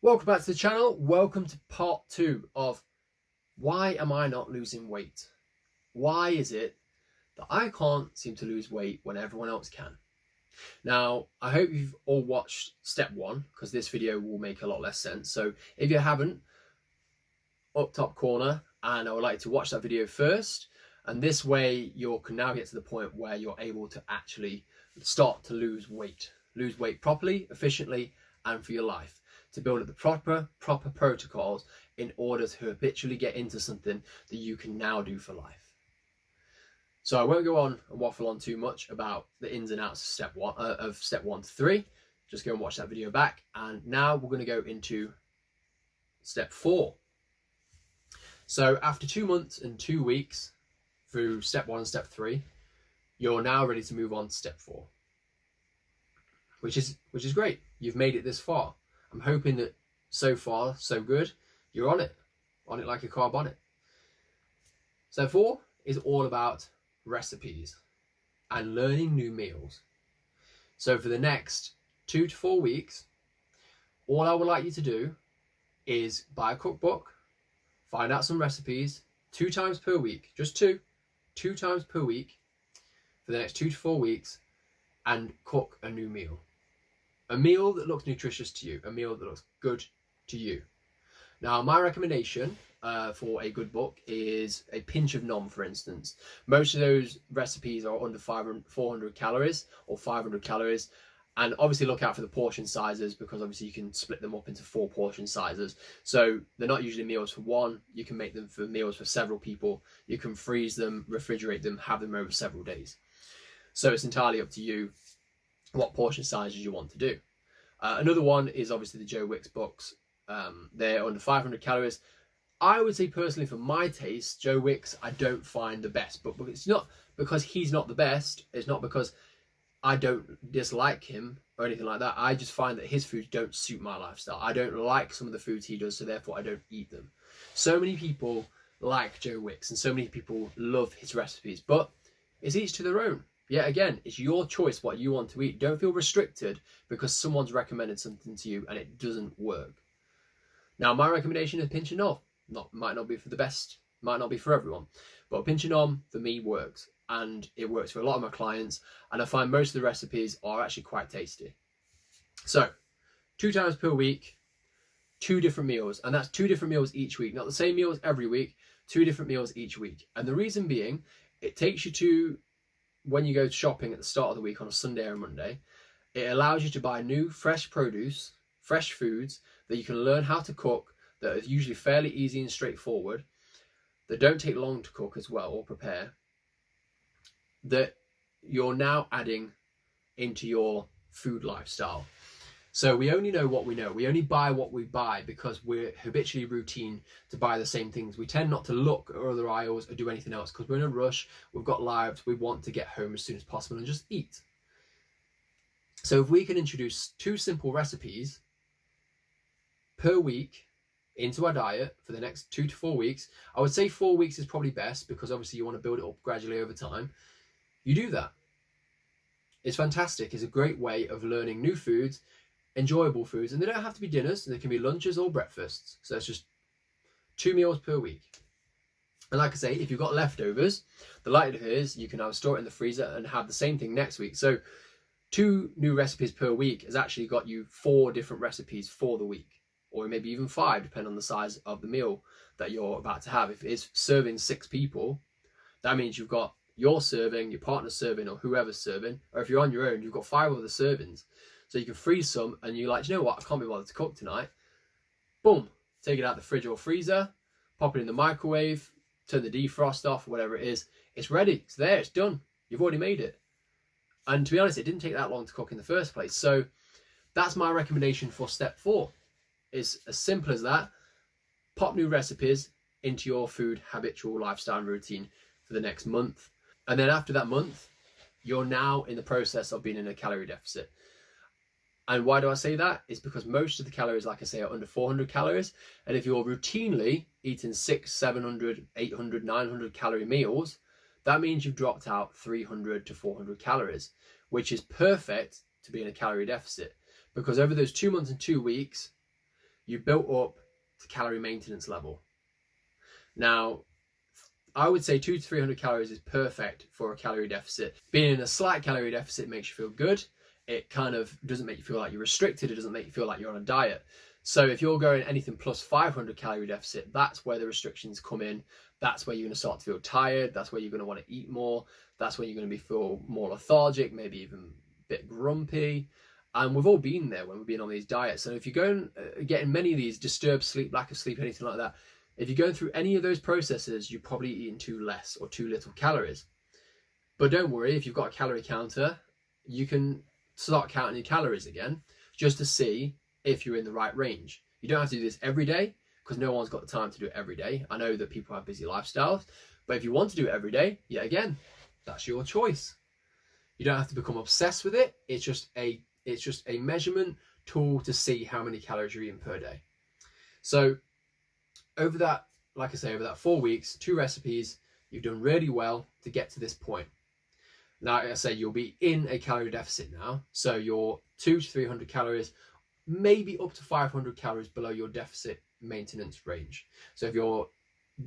Welcome back to the channel. Welcome to part 2 of why am I not losing weight? Why is it that I can't seem to lose weight when everyone else can? Now, I hope you've all watched step 1 because this video will make a lot less sense. So if you haven't, up top corner, and I would like to watch that video first. And this way you can now get to the point where you're able to actually start to lose weight properly, efficiently, and for your life. To build up the proper protocols in order to habitually get into something that you can now do for life. So I won't go on and waffle on too much about the ins and outs of step 1 to 3. Just go and watch that video back. And now we're going to go into step 4. So after 2 months and 2 weeks through step 1 and step 3, you're now ready to move on to step 4, which is great. You've made it this far. I'm hoping that so far, so good. You're on it like a car bonnet. Step 4 is all about recipes and learning new meals. So for the next 2 to 4 weeks, all I would like you to do is buy a cookbook, find out some recipes 2 times per week, just two times per week for the next 2 to 4 weeks, and cook a new meal. A meal that looks nutritious to you, a meal that looks good to you. Now, my recommendation for a good book is a pinch of nom, for instance. Most of those recipes are under 400 calories or 500 calories. And obviously look out for the portion sizes, because obviously you can split them up into 4 portion sizes. So they're not usually meals for one. You can make them for meals for several people. You can freeze them, refrigerate them, have them over several days. So it's entirely up to you what portion sizes you want to do. Another one is obviously the Joe Wicks books. They're under 500 calories. I would say personally, for my taste, Joe Wicks I don't find the best, but it's not because he's not the best. It's not because I don't dislike him or anything like that. I just find that his foods don't suit my lifestyle. I don't like some of the foods he does, so therefore I don't eat them. So many people like Joe Wicks and so many people love his recipes, but it's each to their own. Yet again, it's your choice what you want to eat. Don't feel restricted because someone's recommended something to you and it doesn't work. Now, my recommendation is pinch of nom. Might not be for the best, might not be for everyone, but pinch of nom for me works, and it works for a lot of my clients, and I find most of the recipes are actually quite tasty. So 2 times per week, 2 different meals, and that's 2 different meals each week. Not the same meals every week, 2 different meals each week. And the reason being, it takes you to, when you go shopping at the start of the week on a Sunday or Monday, it allows you to buy new fresh produce, fresh foods that you can learn how to cook, that are usually fairly easy and straightforward, that don't take long to cook as well or prepare, that you're now adding into your food lifestyle. So we only know what we know. We only buy what we buy because we're habitually routine to buy the same things. We tend not to look at other aisles or do anything else because we're in a rush. We've got lives. We want to get home as soon as possible and just eat. So if we can introduce 2 simple recipes per week into our diet for the next 2 to 4 weeks, I would say 4 weeks is probably best because obviously you want to build it up gradually over time. You do that. It's fantastic. It's a great way of learning new foods, enjoyable foods, and they don't have to be dinners. They can be lunches or breakfasts. So it's just 2 meals per week. And like I say, if you've got leftovers, the likelihood is you can now store it in the freezer and have the same thing next week. So 2 new recipes per week has actually got you 4 different recipes for the week, or maybe even 5, depending on the size of the meal that you're about to have. If it's serving 6 people, that means you've got your serving, your partner's serving, or whoever's serving, or if you're on your own, you've got 5 other servings. So you can freeze some, and you're like, you know what, I can't be bothered to cook tonight. Boom, take it out of the fridge or freezer, pop it in the microwave, turn the defrost off, whatever it is. It's ready, it's there, it's done. You've already made it. And to be honest, it didn't take that long to cook in the first place. So that's my recommendation for step 4. It's as simple as that. Pop new recipes into your food habitual lifestyle routine for the next month. And then after that month, you're now in the process of being in a calorie deficit. And why do I say that? It's because most of the calories, like I say, are under 400 calories. And if you're routinely eating 600, 700, 800, 900 calorie meals, that means you've dropped out 300 to 400 calories, which is perfect to be in a calorie deficit. Because over those 2 months and 2 weeks, you built up to calorie maintenance level. Now, I would say 200 to 300 calories is perfect for a calorie deficit. Being in a slight calorie deficit makes you feel good. It kind of doesn't make you feel like you're restricted. It doesn't make you feel like you're on a diet. So if you're going anything plus 500 calorie deficit, that's where the restrictions come in. That's where you're going to start to feel tired. That's where you're going to want to eat more. That's where you're going to feel more lethargic, maybe even a bit grumpy. And we've all been there when we've been on these diets. And if you're going getting many of these, disturbed sleep, lack of sleep, anything like that, if you're going through any of those processes, you're probably eating too less or too little calories. But don't worry, if you've got a calorie counter, you can start counting your calories again just to see if you're in the right range. You don't have to do this every day because no one's got the time to do it every day. I know that people have busy lifestyles, but if you want to do it every day, yet again, that's your choice. You don't have to become obsessed with it. It's just a measurement tool to see how many calories you're eating per day. So over that, like I say, over that 4 weeks, 2 recipes, you've done really well to get to this point. Now, like I say, you'll be in a calorie deficit now. So you're 200 to 300 calories, maybe up to 500 calories below your deficit maintenance range. So if your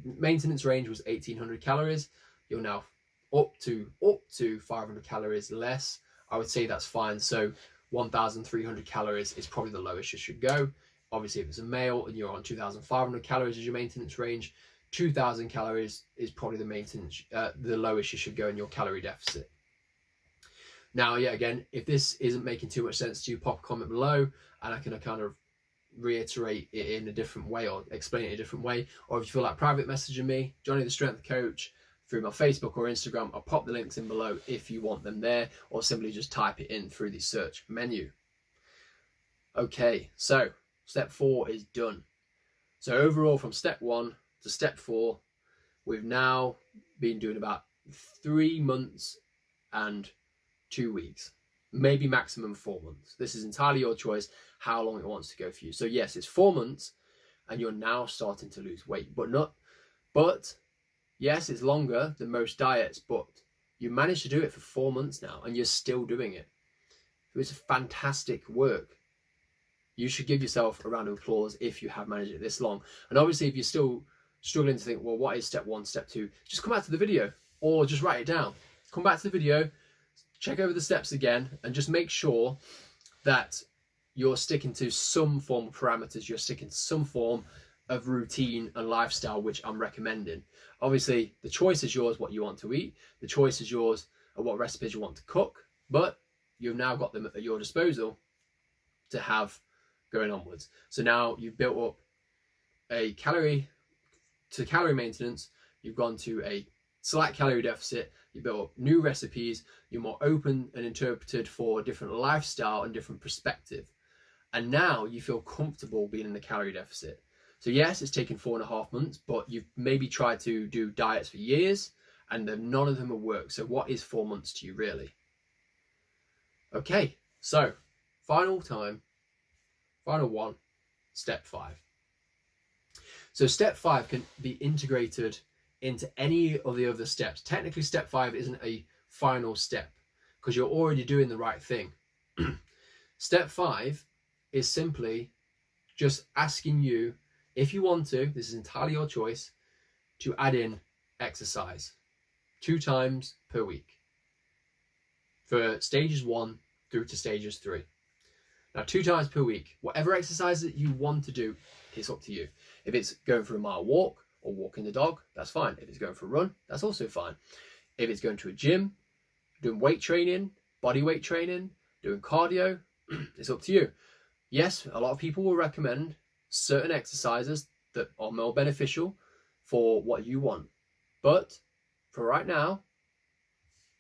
maintenance range was 1800 calories, you're now up to 500 calories less. I would say that's fine. So 1300 calories is probably the lowest you should go. Obviously, if it's a male and you're on 2500 calories as your maintenance range, 2000 calories is probably the lowest you should go in your calorie deficit. Now, yeah, again, if this isn't making too much sense to you, pop a comment below and I can kind of reiterate it in a different way or explain it a different way. Or if you feel like private messaging me, Johnny the Strength Coach, through my Facebook or Instagram, I'll pop the links in below if you want them there, or simply just type it in through the search menu. Okay, so step 4 is done. So overall, from step 1 to step 4, we've now been doing about 3 months and 2 weeks, maybe maximum 4 months. This is entirely your choice how long it wants to go for you. So yes, it's 4 months and you're now starting to lose weight, but yes, it's longer than most diets, but you managed to do it for 4 months now and you're still doing it. It was fantastic work. You should give yourself a round of applause if you have managed it this long. And obviously, if you're still struggling to think, well, what is step 1, step 2, just come back to the video or just write it down. Come back to the video, check over the steps again, and just make sure that you're sticking to some form of parameters, you're sticking to some form of routine and lifestyle, which I'm recommending. Obviously, the choice is yours what you want to eat. The choice is yours of what recipes you want to cook, but you've now got them at your disposal to have going onwards. So now you've built up a calorie maintenance, you've gone to a slight calorie deficit, you built up new recipes, you're more open and interpreted for a different lifestyle and different perspective. And now you feel comfortable being in the calorie deficit. So yes, it's taken 4.5 months, but you've maybe tried to do diets for years and none of them have worked. So what is 4 months to you really? Okay, so final one, step 5. So step 5 can be integrated into any of the other steps. Technically, step 5 isn't a final step because you're already doing the right thing. Step 5 is simply just asking you, if you want to, this is entirely your choice, to add in exercise 2 times per week for stages 1 through to stages 3. Now, 2 times per week, whatever exercise that you want to do, it's up to you. If it's going for a mile walk or walking the dog, that's fine. If it's going for a run, that's also fine. If it's going to a gym, doing weight training, body weight training, doing cardio, it's up to you. Yes, a lot of people will recommend certain exercises that are more beneficial for what you want. But for right now,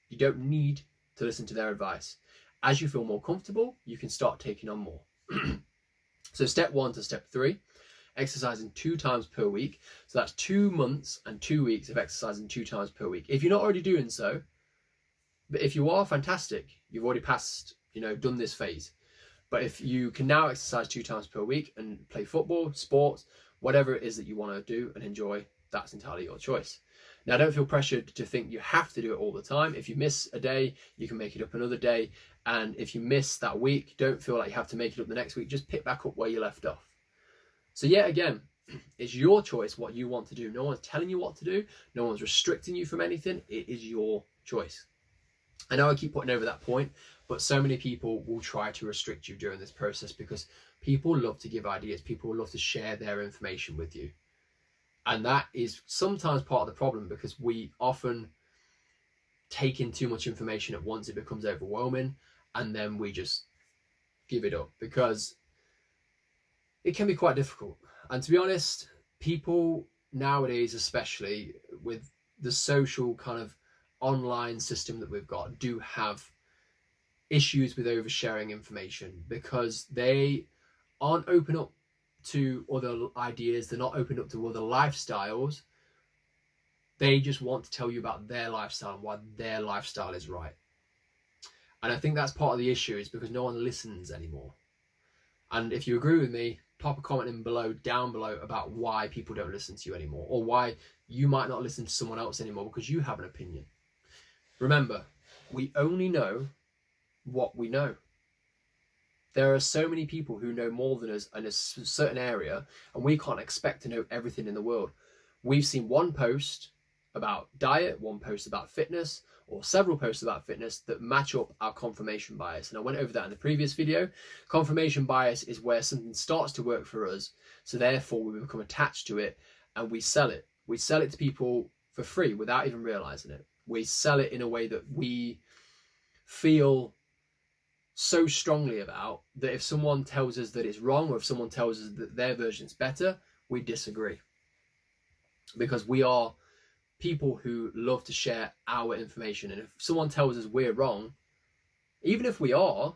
you don't need to listen to their advice. As you feel more comfortable, you can start taking on more. So step 1 to step 3, exercising 2 times per week. So that's 2 months and 2 weeks of exercising 2 times per week. If you're not already doing so, but if you are, fantastic. You've already passed, done this phase. But if you can now exercise 2 times per week and play football, sports, whatever it is that you want to do and enjoy, that's entirely your choice. Now, don't feel pressured to think you have to do it all the time. If you miss a day, you can make it up another day. And if you miss that week, don't feel like you have to make it up the next week. Just pick back up where you left off. So yet again, it's your choice what you want to do. No one's telling you what to do. No one's restricting you from anything. It is your choice. I know I keep putting over that point, but so many people will try to restrict you during this process because people love to give ideas. People love to share their information with you. And that is sometimes part of the problem, because we often take in too much information at once. It becomes overwhelming, and then we just give it up, because it can be quite difficult. And to be honest, people nowadays, especially with the social kind of online system that we've got, do have issues with oversharing information, because they aren't open up to other ideas. They're not open up to other lifestyles. They just want to tell you about their lifestyle and why their lifestyle is right. And I think that's part of the issue, is because no one listens anymore. And if you agree with me, pop a comment in down below about why people don't listen to you anymore, or why you might not listen to someone else anymore because you have an opinion. Remember, we only know what we know. There are so many people who know more than us in a certain area, and we can't expect to know everything in the world. We've seen one post about diet, one post about fitness, or several posts about fitness that match up our confirmation bias. And I went over that in the previous video. Confirmation bias is where something starts to work for us, so therefore we become attached to it and we sell it. We sell it to people for free without even realizing it. We sell it in a way that we feel so strongly about, that if someone tells us that it's wrong, or if someone tells us that their version's better, we disagree. Because we are people who love to share our information. And if someone tells us we're wrong, even if we are,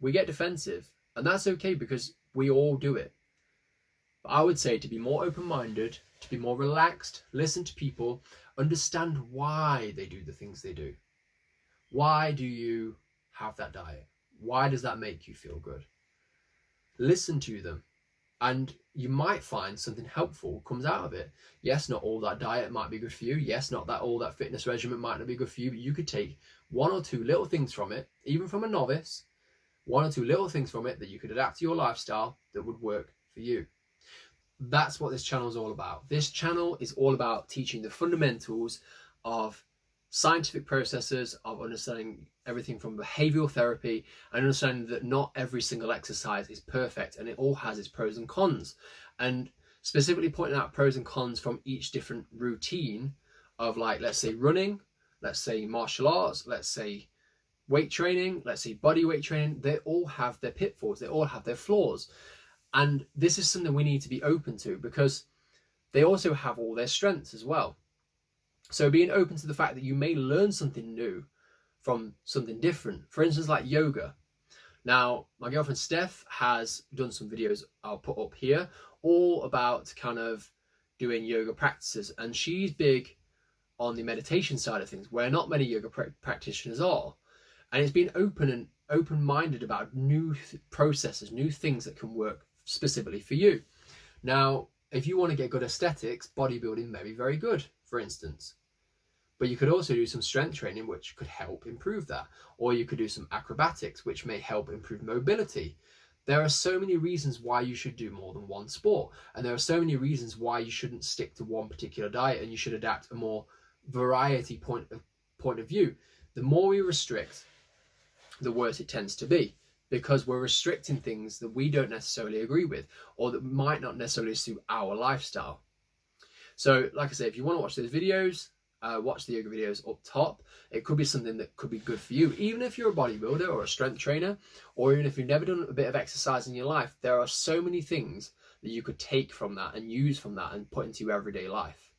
we get defensive. And that's okay, because we all do it. But I would say to be more open-minded, to be more relaxed, listen to people, understand why they do the things they do. Why do you have that diet? Why does that make you feel good? Listen to them, and you might find something helpful comes out of it. Yes, not all that diet might be good for you. Yes, not that all that fitness regimen might not be good for you, but you could take one or two little things from it, even from a novice, one or two little things from it that you could adapt to your lifestyle that would work for you. That's what this channel is all about. This channel is all about teaching the fundamentals of scientific processes, of understanding everything from behavioral therapy, and understanding that not every single exercise is perfect, and it all has its pros and cons. And specifically pointing out pros and cons from each different routine of, like, let's say running, let's say martial arts, let's say weight training, let's say body weight training. They all have their pitfalls, they all have their flaws. And this is something we need to be open to, because they also have all their strengths as well. So being open to the fact that you may learn something new from something different. For instance, like yoga. Now, my girlfriend Steph has done some videos I'll put up here, all about kind of doing yoga practices. And she's big on the meditation side of things, where not many yoga practitioners are. And it's being open-minded about new processes, new things that can work specifically for you. Now, if you want to get good aesthetics, bodybuilding may be very good, for instance. But you could also do some strength training, which could help improve that. Or you could do some acrobatics, which may help improve mobility. There are so many reasons why you should do more than one sport. And there are so many reasons why you shouldn't stick to one particular diet, and you should adapt a more variety point of view. The more we restrict, the worse it tends to be, because we're restricting things that we don't necessarily agree with, or that might not necessarily suit our lifestyle. So like I say, if you want to watch those videos, watch the yoga videos up top. It could be something that could be good for you. Even if you're a bodybuilder or a strength trainer, or even if you've never done a bit of exercise in your life, there are so many things that you could take from that and use from that and put into your everyday life.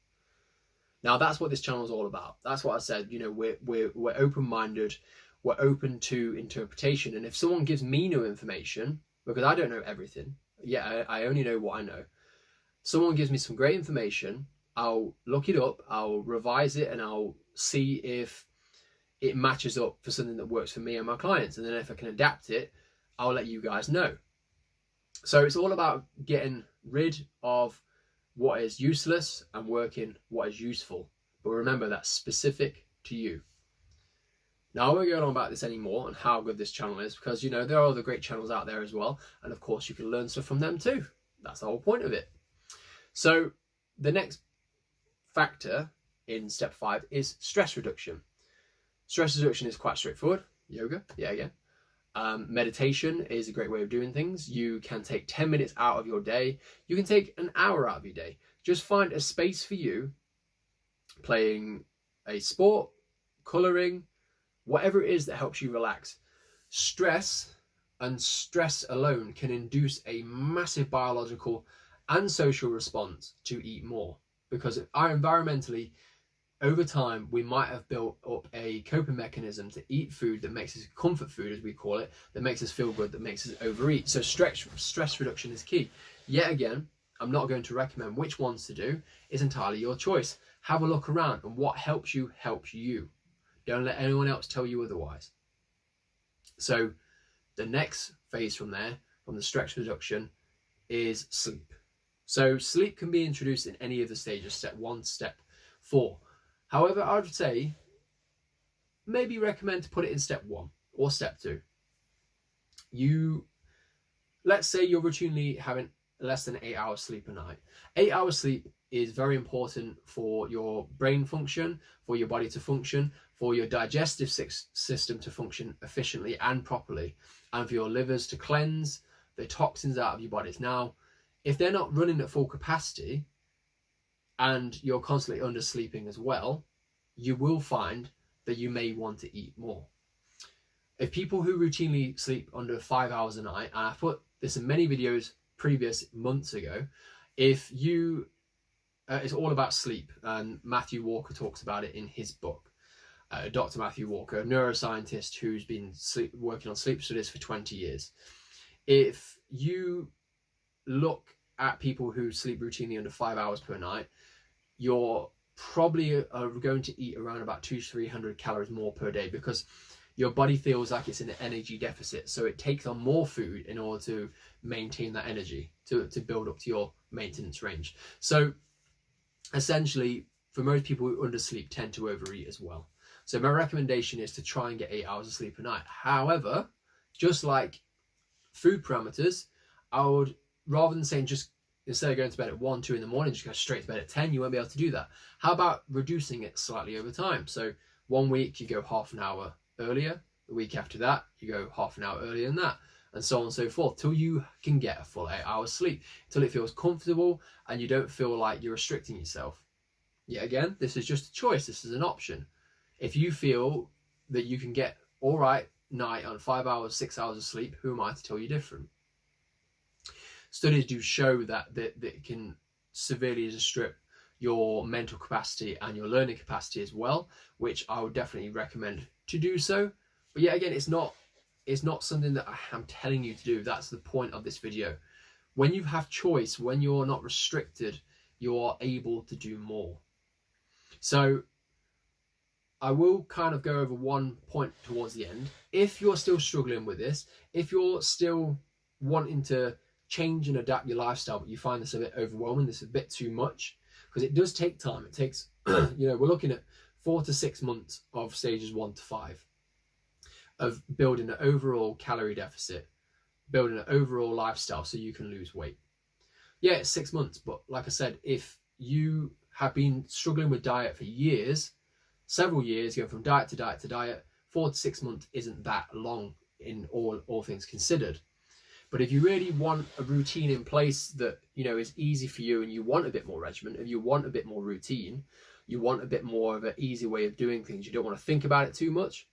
Now, that's what this channel is all about. That's what I said. You know, we're open-minded. We're open to interpretation. And if someone gives me new information, because I don't know everything, I only know what I know. Someone gives me some great information, I'll look it up, I'll revise it, and I'll see if it matches up for something that works for me and my clients. And then if I can adapt it, I'll let you guys know. So it's all about getting rid of what is useless and working what is useful. But remember, that's specific to you. Now, I won't go on about this anymore and how good this channel is, because, you know, there are other great channels out there as well. And of course, you can learn stuff from them too. That's the whole point of it. So the next factor in step 5 is stress reduction. Stress reduction is quite straightforward. Yoga, yeah. Meditation is a great way of doing things. You can take 10 minutes out of your day. You can take an hour out of your day. Just find a space for you, playing a sport, colouring, whatever it is that helps you relax. Stress and stress alone can induce a massive biological and social response to eat more, because environmentally, over time, we might have built up a coping mechanism to eat food that makes us comfort food, as we call it, that makes us feel good, that makes us overeat. So stress reduction is key. Yet again, I'm not going to recommend which ones to do. It's entirely your choice. Have a look around, and what helps you helps you. Don't let anyone else tell you otherwise. So the next phase from there, from the stress reduction, is sleep. So sleep can be introduced in any of the stages, step 1, step 4. However, I would say maybe recommend to put it in step 1 or step 2. Let's say you're routinely having less than 8 hours sleep a night. 8 hours sleep is very important for your brain function, for your body to function, for your digestive system to function efficiently and properly, and for your livers to cleanse the toxins out of your bodies. Now, if they're not running at full capacity and you're constantly undersleeping as well, you will find that you may want to eat more. If people who routinely sleep under 5 hours a night, and I've put this in many videos previous months ago, if you it's all about sleep, and Matthew Walker talks about it in his book. Dr. Matthew Walker, a neuroscientist who's been working on sleep studies for 20 years. If you look at people who sleep routinely under 5 hours per night, you're probably going to eat around about 200-300 calories more per day, because your body feels like it's in an energy deficit, so it takes on more food in order to maintain that energy, to build up to your maintenance range. So essentially, for most people who undersleep, tend to overeat as well. So my recommendation is to try and get 8 hours of sleep a night. However, just like food parameters, I would, rather than saying just instead of going to bed at 1, 2 in the morning, just go straight to bed at 10, you won't be able to do that. How about reducing it slightly over time? So 1 week you go half an hour earlier, the week after that you go half an hour earlier than that, and so on and so forth, till you can get a full 8 hours sleep, till it feels comfortable and you don't feel like you're restricting yourself. Yet again, this is just a choice, this is an option. If you feel that you can get all right night on 5 hours, 6 hours of sleep, who am I to tell you different? Studies do show that it can severely restrict your mental capacity and your learning capacity as well, which I would definitely recommend to do so. But yet again, it's not something that I am telling you to do. That's the point of this video. When you have choice, when you're not restricted, you're able to do more. So I will kind of go over one point towards the end. If you're still struggling with this, if you're still wanting to change and adapt your lifestyle, but you find this a bit overwhelming, this is a bit too much, because it does take time. It takes, we're looking at 4 to 6 months of stages 1 to 5 of building an overall calorie deficit, building an overall lifestyle so you can lose weight. Yeah, it's 6 months, but like I said, if you have been struggling with diet for years, several years, going from diet to diet to diet, 4 to 6 months isn't that long in all things considered. But if you really want a routine in place that, is easy for you, and you want a bit more regimen, if you want a bit more routine, you want a bit more of an easy way of doing things, you don't want to think about it too much,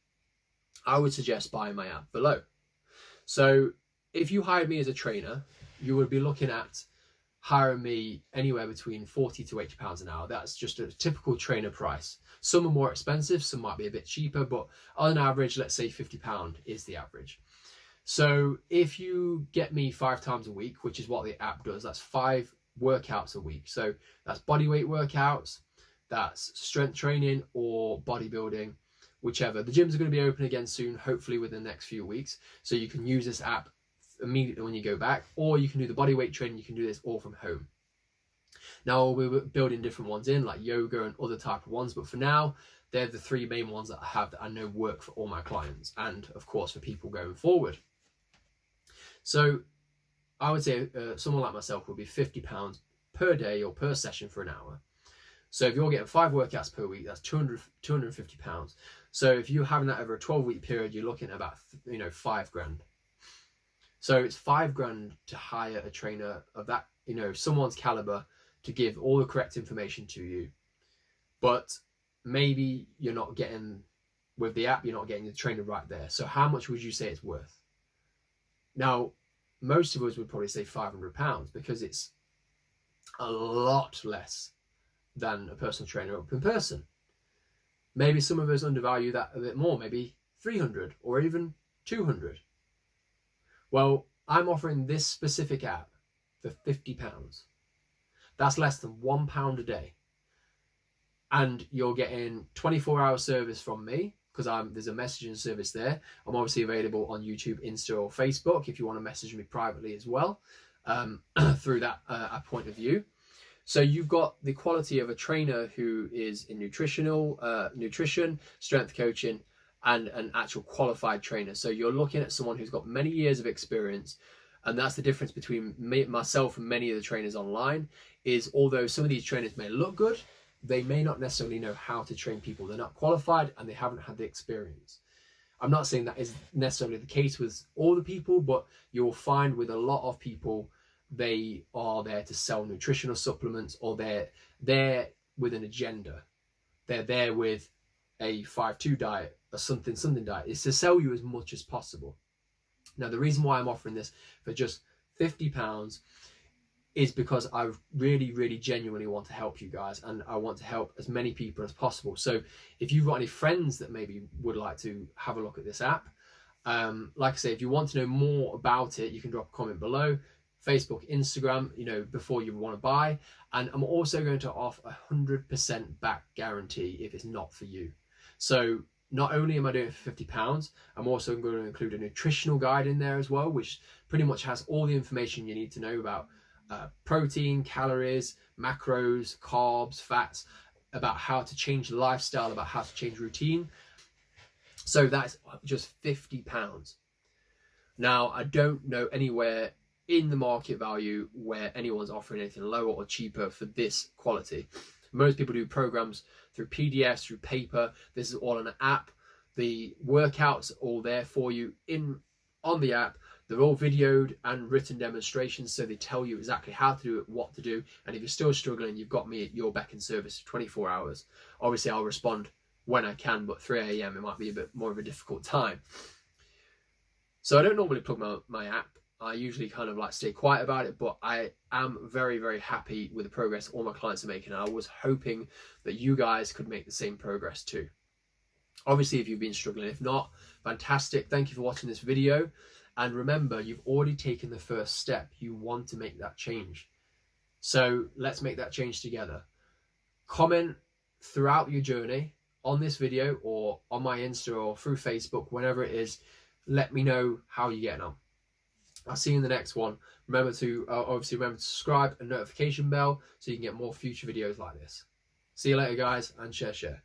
I would suggest buying my app below. So if you hired me as a trainer, you would be looking at hiring me anywhere between £40 to £80 an hour. That's just a typical trainer price. Some are more expensive, some might be a bit cheaper, but on average, let's say £50 is the average. So if you get me 5 times a week, which is what the app does, that's 5 workouts a week. So that's bodyweight workouts, that's strength training or bodybuilding, whichever. The gyms are going to be open again soon, hopefully within the next few weeks. So you can use this app immediately when you go back, or you can do the bodyweight training, you can do this all from home. Now we're building different ones in, like yoga and other type of ones, but for now, they're the 3 main ones that I have that I know work for all my clients, and of course for people going forward. So I would say someone like myself would be £50 per day or per session for an hour. So if you're getting 5 workouts per week, that's £250. So if you're having that over a 12-week period, you're looking at about £5,000. So it's £5,000 to hire a trainer of that, someone's caliber, to give all the correct information to you. But maybe you're not getting, with the app, you're not getting the trainer right there. So how much would you say it's worth? Now, most of us would probably say £500 because it's a lot less than a personal trainer up in person. Maybe some of us undervalue that a bit more, maybe 300 or even 200. Well, I'm offering this specific app for £50. That's less than £1 a day. And you're getting 24-hour service from me, because there's a messaging service there. I'm obviously available on YouTube, Insta, or Facebook if you want to message me privately as well, through that point of view. So you've got the quality of a trainer who is in nutrition, strength coaching, and an actual qualified trainer. So you're looking at someone who's got many years of experience. And that's the difference between myself and many of the trainers online, is although some of these trainers may look good, they may not necessarily know how to train people. They're not qualified and they haven't had the experience. I'm not saying that is necessarily the case with all the people, but you'll find with a lot of people, they are there to sell nutritional supplements, or they're there with an agenda. They're there with a 5-2 diet, a something diet. It's to sell you as much as possible. Now, the reason why I'm offering this for just £50 is because I really, really genuinely want to help you guys, and I want to help as many people as possible. So if you've got any friends that maybe would like to have a look at this app, like I say, if you want to know more about it, you can drop a comment below. Facebook, Instagram, before you want to buy. And I'm also going to offer 100% back guarantee if it's not for you. So not only am I doing it for £50, I'm also going to include a nutritional guide in there as well, which pretty much has all the information you need to know about protein, calories, macros, carbs, fats, about how to change lifestyle, about how to change routine. So that's just £50. Now, I don't know anywhere in the market value where anyone's offering anything lower or cheaper for this quality. Most people do programs through PDFs, through paper. This is all on an app. The workouts are all there for you on the app. They're all videoed and written demonstrations, so they tell you exactly how to do it, what to do. And if you're still struggling, you've got me at your beck and service 24 hours. Obviously, I'll respond when I can, but 3 a.m. it might be a bit more of a difficult time. So I don't normally plug my app. I usually kind of like stay quiet about it, but I am very, very happy with the progress all my clients are making. And I was hoping that you guys could make the same progress too. Obviously, if you've been struggling, if not, fantastic. Thank you for watching this video. And remember, you've already taken the first step. You want to make that change. So let's make that change together. Comment throughout your journey on this video or on my Insta or through Facebook, whenever it is. Let me know how you're getting on. I'll see you in the next one. Remember to subscribe and notification bell so you can get more future videos like this. See you later, guys, and share.